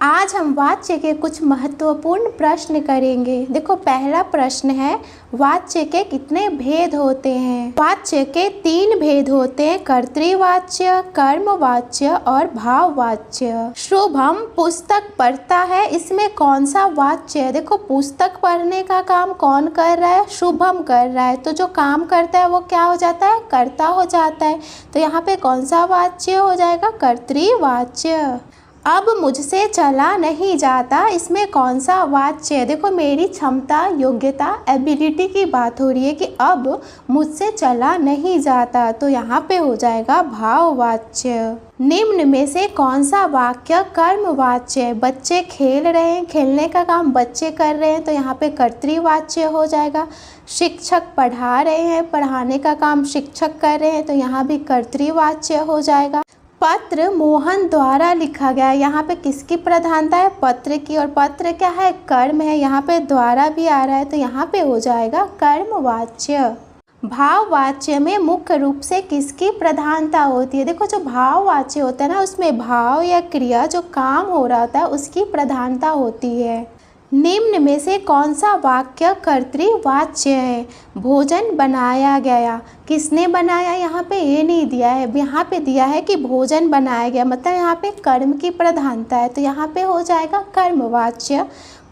आज हम वाच्य के कुछ महत्वपूर्ण प्रश्न करेंगे। देखो, पहला प्रश्न है, वाच्य के कितने भेद होते हैं? वाच्य के 3 भेद होते हैं, कर्तृवाच्य, कर्मवाच्य और भाववाच्य। शुभम पुस्तक पढ़ता है, इसमें कौन सा वाच्य है? देखो, पुस्तक पढ़ने का काम कौन कर रहा है? शुभम कर रहा है, तो जो काम करता है वो क्या हो जाता है? कर्ता हो जाता है। तो यहाँ पे कौन सा वाच्य हो जाएगा? कर्तृवाच्य। अब मुझसे चला नहीं जाता, इसमें कौन सा वाच्य है? देखो, मेरी क्षमता, योग्यता, एबिलिटी की बात हो रही है कि अब मुझसे चला नहीं जाता, तो यहाँ पे हो जाएगा भाववाच्य। निम्न में से कौन सा वाक्य कर्मवाच्य है? बच्चे खेल रहे हैं, खेलने का काम बच्चे कर रहे हैं, तो यहाँ पे कर्तृवाच्य हो जाएगा। शिक्षक पढ़ा रहे हैं, पढ़ाने का काम शिक्षक कर रहे हैं, तो यहाँ भी कर्तृवाच्य हो जाएगा। पत्र मोहन द्वारा लिखा गया, यहाँ पे किसकी प्रधानता है? पत्र की, और पत्र क्या है? कर्म है। यहाँ पे द्वारा भी आ रहा है, तो यहाँ पे हो जाएगा कर्मवाच्य। भाववाच्य में मुख्य रूप से किसकी प्रधानता होती है? देखो, जो भाववाच्य होता है ना, उसमें भाव या क्रिया जो काम हो रहा होता है उसकी प्रधानता होती है। निम्न में से कौन सा वाक्य कर्तृवाच्य है? भोजन बनाया गया, किसने बनाया? यहाँ पे ये नहीं दिया है, यहाँ पे दिया है कि भोजन बनाया गया, मतलब यहाँ पे कर्म की प्रधानता है, तो यहाँ पे हो जाएगा कर्मवाच्य।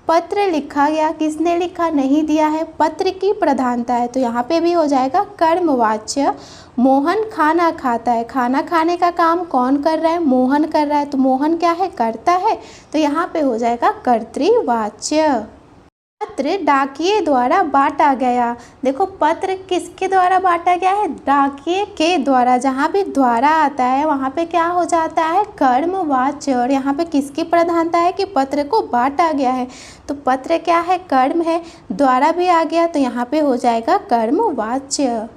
पत्र लिखा गया, किसने लिखा? नहीं दिया है, पत्र की प्रधानता है, तो यहाँ पे भी हो जाएगा कर्मवाच्य। मोहन खाना खाता है, खाना खाने का काम कौन कर रहा है? मोहन कर रहा है, तो मोहन क्या है? करता है, तो यहाँ पे हो जाएगा कर्तृवाच्य। पत्र डाकिये द्वारा बांटा गया, देखो, पत्र किसके द्वारा बांटा गया है? डाकिये के द्वारा। जहाँ भी द्वारा आता है वहाँ पे क्या हो जाता है? कर्मवाच्य। और यहाँ पे किसकी प्रधानता है कि पत्र को बांटा गया है, तो पत्र क्या है? कर्म है, द्वारा भी आ गया, तो यहाँ पे हो जाएगा कर्मवाच्य।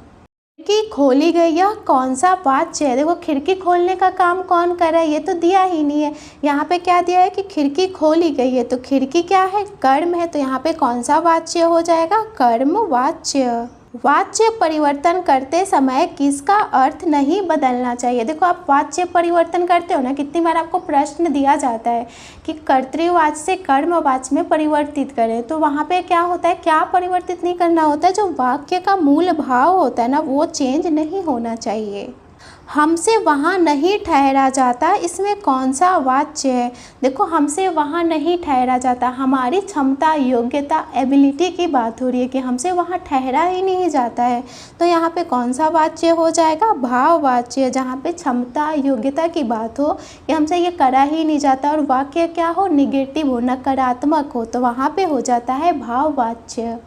खिड़की खोली गई, यह कौन सा वाच्य है? देखो, खिड़की खोलने का काम कौन कर रहा है? ये तो दिया ही नहीं है। यहाँ पे क्या दिया है कि खिड़की खोली गई है, तो खिड़की क्या है? कर्म है, तो यहाँ पे कौन सा वाच्य हो जाएगा? कर्मवाच्य। वाच्य परिवर्तन करते समय किसका अर्थ नहीं बदलना चाहिए? देखो, आप वाच्य परिवर्तन करते हो ना, कितनी बार आपको प्रश्न दिया जाता है कि कर्तृवाच्य से कर्मवाच्य में परिवर्तित करें, तो वहाँ पे क्या होता है? क्या परिवर्तित नहीं करना होता है? जो वाक्य का मूल भाव होता है ना, वो चेंज नहीं होना चाहिए। हमसे वहाँ नहीं ठहरा जाता, इसमें कौन सा वाच्य है? देखो, हमसे वहाँ नहीं ठहरा जाता, हमारी क्षमता, योग्यता, एबिलिटी की बात हो रही है कि हमसे वहाँ ठहरा ही नहीं जाता है, तो यहाँ पे कौन सा वाच्य हो जाएगा? भाववाच्य। जहाँ पे क्षमता, योग्यता की बात हो कि हमसे ये करा ही नहीं जाता, और वाक्य क्या हो? निगेटिव हो, नकारात्मक हो, तो वहाँ पे हो जाता है भाववाच्य।